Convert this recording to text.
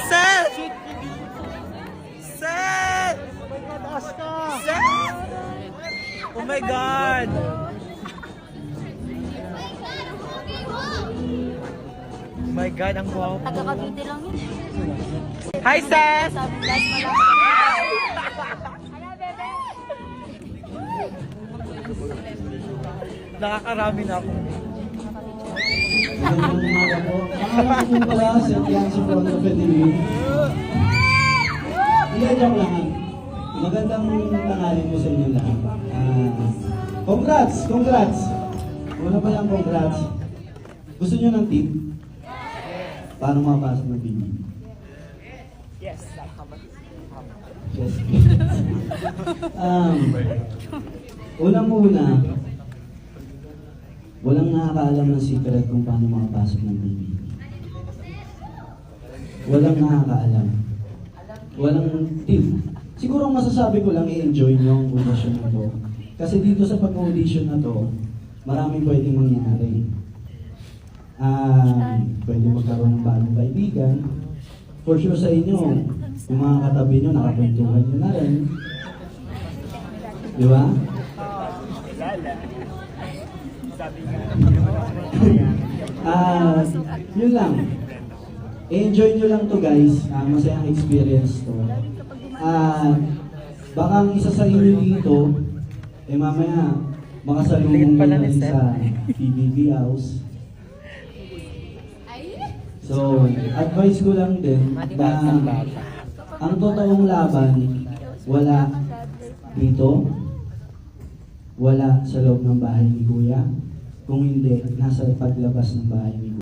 Seth! Seth! Seth! Oh my God! Oh my God, ang gwapo. Taga-Cavite lang yun. Hi, Seth! Sabi, guys, malaki. Nakakarami na ako. Magandang umaga po. Pangalan ko pala si Atianso Frontro Federico. Joke lang. Magandang tanghali mo sa inyo lahat. Congrats! Una pa lang congrats. Gusto nyo ng tip? Paano mapasok ng PBB? Yes. Yes. Unang-una, walang nakakaalam ng secret kung paano makapasok ng PBB. Walang nakakaalam. Walang tip. Siguro ang masasabi ko lang, i-enjoy nyo ang audition na to. Kasi dito sa pag-audition na to, maraming pwedeng mangyari. Pwede magkaroon ng bagong kaibigan. For sure sa inyo, yung mga katabi nyo, nakakwentuhan nyo na rin. Di ba? Yun lang. Enjoy nyo lang to guys. Masayang experience to. Baka ang isa sa inyo dito, mamaya makasalubong mo na rin sa PBB House. So, advice ko lang din na ang totoong laban, wala dito, wala sa loob ng bahay ni Kuya. Kung hindi, nasa paglabas ng bahay ni Kuya.